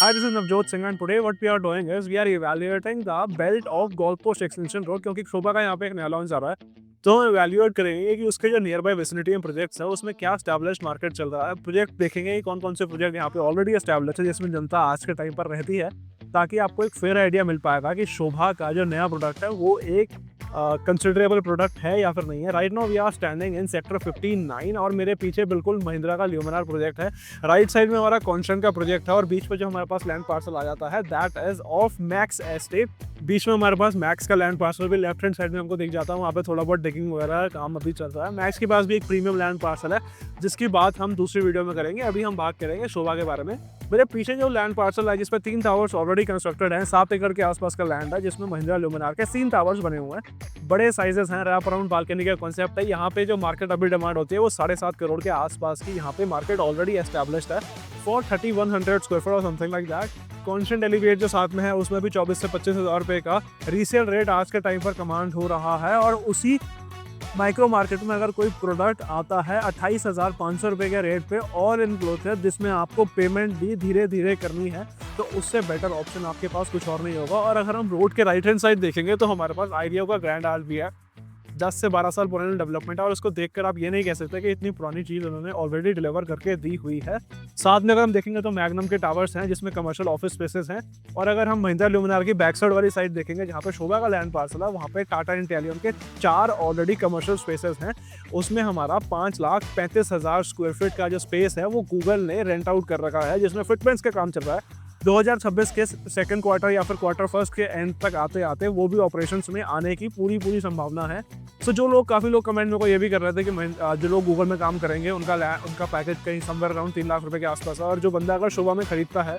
Hi, this is Navjot Singh and today what we are doing is we are evaluating the belt of Gold Coast Extension Road क्योंकि शोभा का यहाँ पे एक नया launch आ रहा है। तो हम evaluate करेंगे कि उसके जो नियर बाय विसिनिटी में प्रोजेक्ट्स है उसमें क्या established मार्केट चल रहा है। प्रोजेक्ट देखेंगे कि कौन कौन से प्रोजेक्ट यहाँ पे ऑलरेडी established है जिसमें जनता आज के टाइम पर रहती है, ताकि आपको एक फेयर आइडिया मिल पाएगा कि शोभा का जो नया प्रोडक्ट है वो एक कंसिडरेबल प्रोडक्ट है या फिर नहीं है। Right now we are standing in sector 59 और मेरे पीछे बिल्कुल महिंद्रा का ल्यूमिनार प्रोजेक्ट है। राइट साइड में हमारा कॉन्स्टेंट का प्रोजेक्ट है और बीच में जो हमारे पास लैंड पार्सल आ जाता है that is of Max estate. बीच में हमारे पास मैक्स का लैंड पार्सल भी लेफ्ट हैंड साइड में हमको दिख जाता है, वहाँ पे थोड़ा बहुत डिगिंग वगैरह काम अभी चल रहा है। मैक्स के पास भी एक प्रीमियम लैंड पार्सल है जिसकी बात हम दूसरी वीडियो में करेंगे। अभी हम बात करेंगे शोभा के बारे में। मेरे पीछे जो लैंड पार्सल है जिसपे 3 टावर्स ऑलरेडी कंस्ट्रक्टेड हैं, 7 एकड़ के आसपास का लैंड है जिसमें महिंद्रा ल्यूमिनार के 3 टावर्स बने हुए हैं। बड़े साइजेस हैं, रैप अराउंड बालकनी का कॉन्सेप्ट है। यहाँ पे जो मार्केट अभी डिमांड होती है वो 7.5 करोड़ के आसपास की यहाँ पे मार्केट ऑलरेडी एस्टैब्लिश्ड है फॉर 3100 स्क्वायर फीट और something like that. Constant elevate जो साथ में है उसमें भी 24 से 25 हज़ार रुपये का रीसेल रेट आज के टाइम पर कमांड हो रहा है। और उसी माइक्रो मार्केट में अगर कोई प्रोडक्ट आता है 28,500 रुपये के रेट पे और इनक्लूड है, जिसमें आपको पेमेंट भी धीरे धीरे करनी है, तो उससे बेटर ऑप्शन आपके पास कुछ और नहीं होगा। और अगर हम रोड के राइट हैंड साइड देखेंगे तो हमारे पास आइडिया का ग्रैंड आर्च भी है, 10 से 12 साल पुरानी डेवलपमेंट है और उसको देखकर आप ये नहीं कह सकते कि इतनी पुरानी चीज़ उन्होंने ऑलरेडी डिलीवर करके दी हुई है। साथ में अगर हम देखेंगे तो मैग्नम के टावर्स हैं जिसमें कमर्शियल ऑफिस स्पेसेस हैं। और अगर हम महिंद्रा ल्यूमिनार की बैक साइड वाली साइड देखेंगे जहाँ पे शोभा का लैंड पार्सल है, वहाँ पे टाटा इंटेलियन के 4 ऑलरेडी कमर्शियल स्पेसेस हैं। उसमें हमारा 5,35,000 स्क्वायर फीट का जो स्पेस है वो गूगल ने रेंट आउट कर रखा है, जिसमें फिटमेंट्स का काम चल रहा है। 2026 के सेकंड क्वार्टर या फिर क्वार्टर फर्स्ट के एंड तक आते आते वो भी ऑपरेशंस में आने की पूरी संभावना है। सो जो लोग काफ़ी लोग कमेंट में को ये भी कर रहे थे कि जो लोग गूगल में काम करेंगे उनका पैकेज कहीं समवेयर अराउंड 3 लाख रुपए के आसपास है, और जो बंदा अगर शोभा में खरीदता है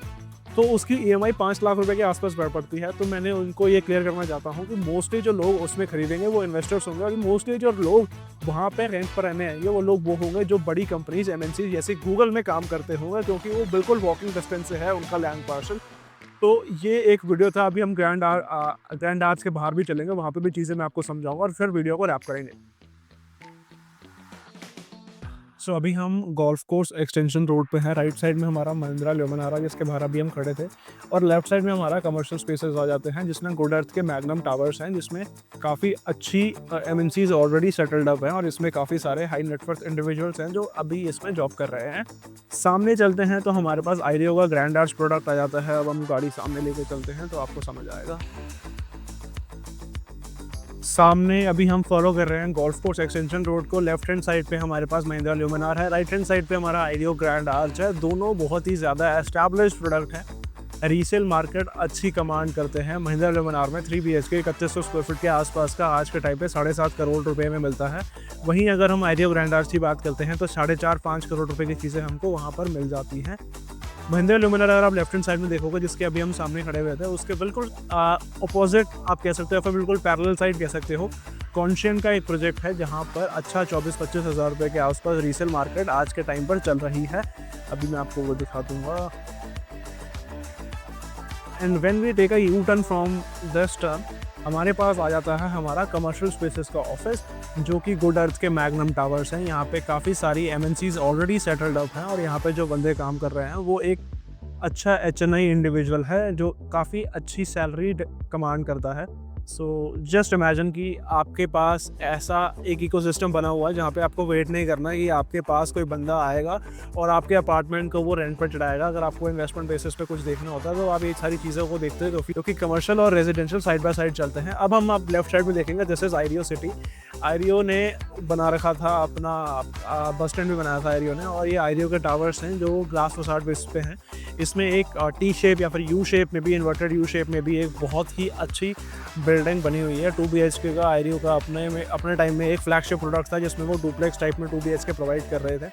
तो उसकी EMI 5 लाख रुपए के आसपास बढ़ पड़ती है। तो मैंने उनको ये क्लियर करना चाहता हूँ कि मोस्टली जो लोग उसमें खरीदेंगे वो इन्वेस्टर्स होंगे, और मोस्टली जो लोग वहाँ पे रेंट पर रहने आएंगे वो लोग वो होंगे जो बड़ी कंपनीज MNC जैसे गूगल में काम करते होंगे, क्योंकि वो बिल्कुल वॉकिंग डिस्टेंस से है उनका लैंड पार्सल। तो ये एक वीडियो था। अभी हम ग्रैंड आर्च के बाहर भी चलेंगे, वहाँ पे भी चीज़ें मैं आपको समझाऊंगा और फिर वीडियो को रैप करेंगे। सो अभी हम गोल्फ कोर्स एक्सटेंशन रोड पे हैं। राइट साइड में हमारा महिंद्रा ल्यूमिनार है जिसके बाहर अभी हम खड़े थे, और लेफ्ट साइड में हमारा कमर्शियल स्पेसेस आ जाते हैं जिसमें गुड अर्थ के मैग्नम टावर्स हैं, जिसमें काफ़ी अच्छी MNCs ऑलरेडी सेटल्ड अप हैं और इसमें काफ़ी सारे हाई नेटवर्थ इंडिविजुअल्स हैं जो अभी इसमें जॉब कर रहे हैं। सामने चलते हैं तो हमारे पास आइडियो का ग्रैंड आर्च प्रोडक्ट आ जाता है। अब हम गाड़ी सामने लेके चलते हैं तो आपको समझ आएगा। सामने अभी हम फॉलो कर रहे हैं गोल्फ कोर्स एक्सटेंशन रोड को। लेफ्ट हैंड साइड पे हमारे पास महिंद्रा ल्यूमिनार है, राइट हैंड साइड पे हमारा आइडियो ग्रैंड आर्च है। दोनों बहुत ही ज़्यादा एस्टैब्लिश्ड प्रोडक्ट हैं, रीसेल मार्केट अच्छी कमांड करते हैं। महिंद्रा ल्यूमिनार में 3 BHK 3100 स्क्वायर फीट के आसपास का आज के टाइम पे 7.5 करोड़ रुपए में मिलता है। वहीं अगर हम आइडियो ग्रैंड आर्च की बात करते हैं तो 4.5-5 करोड़ रुपए की चीज़ें हमको वहाँ पर मिल जाती हैं। महिंद्रा ल्यूमिनार अगर आप लेफ्ट हैंड साइड में देखोगे जिसके अभी हम सामने खड़े हुए थे, उसके बिल्कुल अपोजिट आप कह सकते हो, फिर बिल्कुल पैरेलल साइड कह सकते हो, कॉन्शियन का एक प्रोजेक्ट है जहां पर अच्छा 24-25 हज़ार रुपये के आसपास रीसेल मार्केट आज के टाइम पर चल रही है। अभी मैं आपको वो दिखा दूंगा। And when we take a U turn from this turn, हमारे पास आ जाता है हमारा कमर्शियल स्पेसेस का ऑफिस, जो कि गुड अर्थ के मैग्नम टावर्स हैं। यहाँ पे काफ़ी सारी MNCs ऑलरेडी सेटल्ड अप हैं और यहाँ पे जो बंदे काम कर रहे हैं वो एक अच्छा HNI इंडिविजुअल है जो काफ़ी अच्छी सैलरी कमांड करता है। सो जस्ट इमेजिन कि आपके पास ऐसा एक इकोसिस्टम बना हुआ है जहाँ पे आपको वेट नहीं करना कि आपके पास कोई बंदा आएगा और आपके अपार्टमेंट को वो रेंट पर चढ़ाएगा। अगर आपको इन्वेस्टमेंट बेसिस पे कुछ देखना होता है तो आप ये सारी चीज़ों को देखते हैं, क्योंकि कमर्शियल और रेजिडेंशियल साइड बाय साइड चलते हैं। अब हम आप लेफ्ट साइड में देखेंगे, this is audio city. Audio ने बना रखा था अपना बस स्टैंड भी बनाया था आइडियो ने, और ये आइडियो के टावर्स हैं जो ग्लास फसाड बेस पे हैं। इसमें एक T शेप या फिर U शेप में भी, इन्वर्टेड U शेप में भी एक बहुत ही अच्छी बिल्डिंग बनी हुई है। 2 BHK का आइडियो का अपने टाइम में एक फ्लैगशिप प्रोडक्ट था जिसमें वो डुप्लेक्स टाइप में 2 BHK प्रोवाइड कर रहे थे।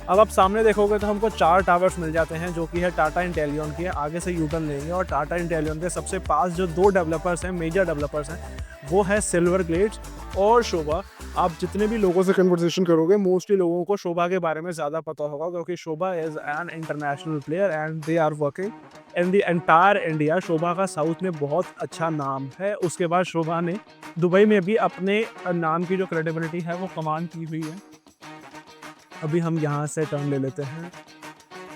अब आप सामने देखोगे तो हमको 4 टावर्स मिल जाते हैं जो कि है टाटा इंटेलियन की। आगे से यूटर्न लेंगे और टाटा इंटेलियन के सबसे पास जो 2 डेवलपर्स हैं, मेजर डेवलपर्स हैं, वो है सिल्वर ग्लेड्स और शोभा। आप जितने भी लोगों से कन्वर्सेशन करोगे मोस्टली लोगों को शोभा के बारे में ज़्यादा पता होगा, क्योंकि Sobha is an international player and they are working in the entire India. Sobha का साउथ में बहुत अच्छा नाम है। उसके बाद शोभा ने दुबई में भी अपने नाम की जो क्रेडिबिलिटी है वो कमांड की हुई है। अभी हम यहाँ से टर्न ले लेते हैं।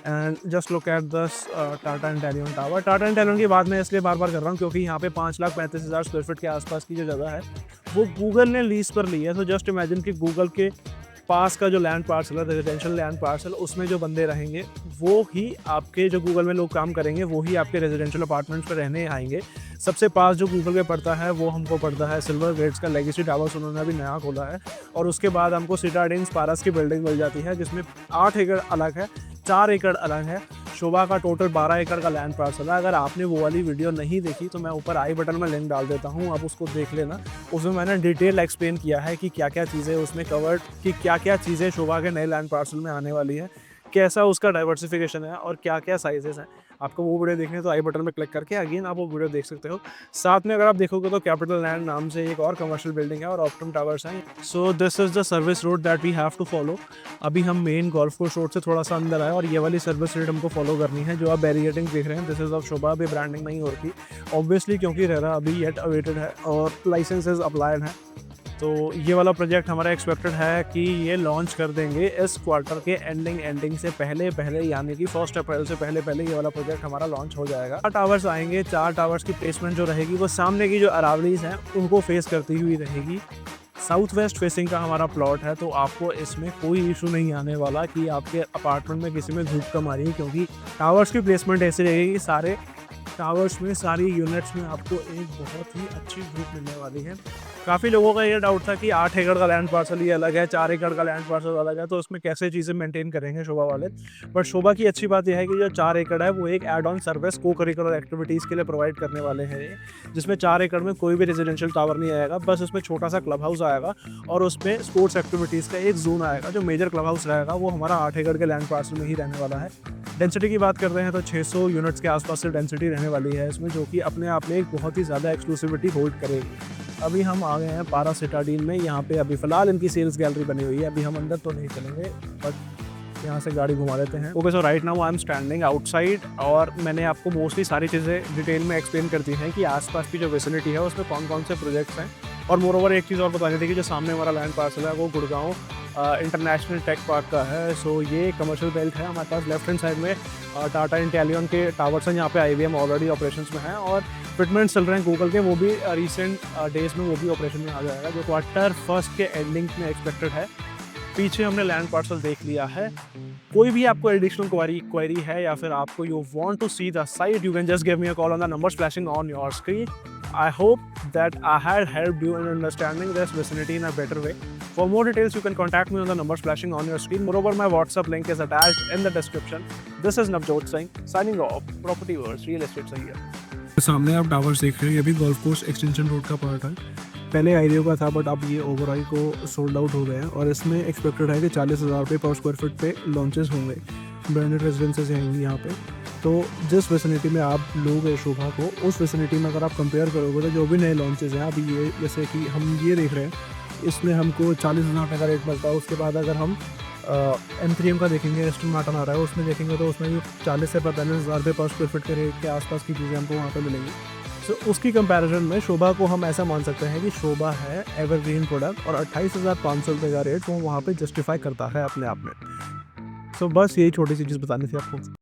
एंड जस्ट लुक एट दस टाटा इंटेलियन टावर। टाटा इंटेलियन की बात मैं इसलिए बार बार कर रहा हूँ क्योंकि यहाँ पे 5,35,000 स्क्वायर फीट के आसपास की जो जगह है वो गूगल ने लीज पर ली है। तो जस्ट इमेजिन कि गूगल के पास का जो लैंड पार्सल है, रेजिडेंशियल लैंड पार्सल, उसमें जो बंदे रहेंगे वो ही आपके, जो गूगल में लोग काम करेंगे वो ही आपके रेजिडेंशियल अपार्टमेंट्स पर रहने आएंगे। सबसे पास जो गूगल पे पड़ता है वो हमको पड़ता है सिल्वर गेट्स का लेगेसी टावर्स, उन्होंने अभी नया खोला है। और उसके बाद हमको सिटाडेन पारस की बिल्डिंग मिल जाती है जिसमें 8 एकड़ अलग है, 4 एकड़ अलग है। शोभा का टोटल 12 एकड़ का लैंड पार्सल है। अगर आपने वो वाली वीडियो नहीं देखी तो मैं ऊपर आई बटन में लिंक डाल देता हूँ, आप उसको देख लेना। उसमें मैंने डिटेल एक्सप्लेन किया है कि क्या क्या चीज़ें उसमें कवर्ड, कि क्या क्या चीज़ें शोभा के नए लैंड पार्सल में आने वाली है, कैसा उसका डाइवर्सिफिकेशन है और क्या क्या साइजेस हैं। आपको वो वीडियो देखने तो आई बटन में क्लिक करके अगेन आप वो वीडियो देख सकते हो। साथ में अगर आप देखोगे तो कैपिटल लैंड नाम से एक और कमर्शियल बिल्डिंग है और ऑप्टम टावर्स हैं। So this is the service road that we have to follow. अभी हम मेन गोल्फ कोर्स रोड से थोड़ा सा अंदर आए और ये वाली सर्विस रोड हमको फॉलो करनी है। जो आप बैरिकेडिंग देख रहे हैं दिस इज़ ऑफ शोभा, अभी ब्रांडिंग नहीं हो रही ऑब्वियसली क्योंकि रेरा अभी येट अवेटेड है और लाइसेंसेज अप्लाइड है। तो ये वाला प्रोजेक्ट हमारा एक्सपेक्टेड है कि ये लॉन्च कर देंगे इस क्वार्टर के एंडिंग से पहले यानी कि 1 अप्रैल से पहले ये वाला प्रोजेक्ट हमारा लॉन्च हो जाएगा। 4 टावर्स आएंगे, 4 टावर्स की प्लेसमेंट जो रहेगी वो सामने की जो अरावलीज हैं उनको फेस करती हुई रहेगी। साउथ वेस्ट फेसिंग का हमारा प्लॉट है तो आपको इसमें कोई इशू नहीं आने वाला कि आपके अपार्टमेंट में किसी में धूप कम आ रही है, क्योंकि टावर्स की प्लेसमेंट ऐसी रहेगी कि सारे टावर्स में, सारी यूनिट्स में आपको एक बहुत ही अच्छी धूप मिलने वाली है। काफ़ी लोगों का ये डाउट था कि 8 एकड़ का लैंड पार्सल ही अलग है, 4 एकड़ का लैंड पार्सल अलग है, तो उसमें कैसे चीज़ें मेंटेन करेंगे शोभा वाले। बट शोभा की अच्छी बात यह है कि जो 4 एकड़ है वो एक एड ऑन सर्विस को करिकुलर एक्टिविटीज़ के लिए प्रोवाइड करने वाले हैं, जिसमें 4 एकड़ में कोई भी रेजिडेंशियल टावर नहीं आएगा, बस उसमें छोटा सा क्लब हाउस आएगा और उसमें स्पोर्ट्स एक्टिविटीज़ का एक जोन आएगा। जो मेजर क्लब हाउस रहेगा वो हमारा 8 एकड़ के लैंड पार्सल में ही रहने वाला है। डेंसिटी की बात करते हैं तो 600 यूनिट्स के आसपास से डेंसिटी रहने वाली है इसमें, जो कि अपने आप में एक बहुत ही ज़्यादा एक्सक्लूसिविटी होल्ड करेगी। अभी हम आ गए हैं पारा सिटाडीन में। यहाँ पे अभी फ़िलहाल इनकी सेल्स गैलरी बनी हुई है, अभी हम अंदर तो नहीं चलेंगे बट यहाँ से गाड़ी घुमा देते हैं। Okay, so right now I am standing outside और मैंने आपको मोस्टली सारी चीज़ें डिटेल में एक्सप्लेन कर दी हैं कि आसपास की जो विसिनिटी है उसमें कौन कौन से प्रोजेक्ट्स हैं। और मोरओवर एक चीज़ और बतानी थी कि जो सामने हमारा लैंड पार्सल है वो गुड़गांव इंटरनेशनल टेक पार्क का है। सो ये कमर्शियल बेल्ट है। हमारे पास लेफ्ट हैंड साइड में टाटा इंटेलियन के टावर्स हैं, यहाँ पे IBM ऑलरेडी ऑपरेशंस में है और फिटमेंट चल रहे हैं गूगल के, वो भी रिसेंट डेज में वो भी ऑपरेशन में आ जाएगा, जो क्वार्टर फर्स्ट के एंडिंग में एक्सपेक्टेड है। पीछे हमने लैंड पार्सल देख लिया है। कोई भी आपको एडिशनल क्वेरी है या फिर आपको you want to see the site, you can just give me a call on the number flashing on your screen. I hope that I had helped you in understanding this vicinity in a better way. For more details, you can contact me on the numbers flashing on your screen. Moreover, my WhatsApp link is attached in the description. This is Navjot Singh signing off. Property Wars, Real Estate Singh here. सामने आप towers देख रहे हैं, ये भी golf course extension road का part है। पहले आईडियो का था बट अब ये ओवरऑल को सोल्ड आउट हो गया है और इसमें एक्सपेक्टेड है कि 40,000 रुपये पर स्क्वायर फीट पे लॉन्चेस होंगे। ब्रांडेड रेजिडेंसेज हैं यहाँ पे। तो जिस वेसिनिटी में आप लोगे शोभा को, उस वेसिनिटी में अगर आप कंपेयर करोगे तो जो भी नए लॉन्चेस हैं अभी ये, जैसे कि हम ये देख रहे हैं, इसमें हमको 40,000 रुपये का रेट मिलता है। उसके बाद अगर हम M3M का देखेंगे, एस्टन मार्टिन आ रहा है, उसमें देखेंगे तो उसमें भी 40 से 45,000 रुपये पर स्क्वायर फीट के रेट के आसपास की चीज़ें हमको वहाँ पर मिलेंगी। सो उसकी कंपैरिजन में शोभा को हम ऐसा मान सकते हैं कि शोभा है एवरग्रीन प्रोडक्ट और 28,500 रुपये का रेट वो वहाँ पे जस्टिफाई करता है अपने आप में। सो बस यही छोटी सी चीज़ बतानी थी आपको।